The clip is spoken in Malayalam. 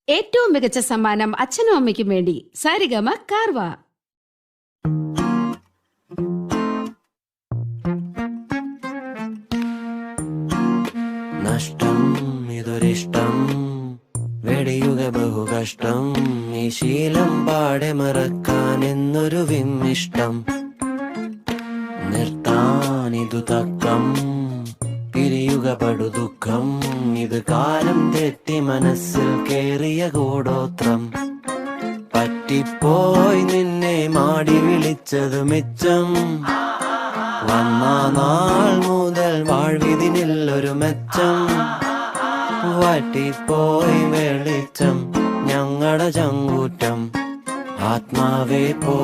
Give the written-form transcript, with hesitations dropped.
ഏറ്റവും മികച്ച സമ്മാനം അച്ഛനും അമ്മയ്ക്കും വേണ്ടി സാരിഗമ കാർവ. നഷ്ടം ഇതൊരിഷ്ടം വെടിയുക ബഹുകഷ്ടം, ഈ ശീലം പാടെ മറക്കാൻ എന്നൊരു വിമ്മിഷ്ടം. നിർത്താനിതു തക്കം പിരിയുക പടുദുഃഖം, ഇത് കാലം തെറ്റി മനസ്സിൽ കേറിയ കൂടോത്രം. പറ്റിപ്പോയി നിന്നെ മാടി വിളിച്ചത് മിച്ചം, വന്ന നാൾ മുതൽ വാഴ്വിതിനില്ലൊരു മെച്ചം. വറ്റിപ്പോയി വെളിച്ചം ഞങ്ങളുടെ ചങ്കൂറ്റം, ആത്മാവേ പോ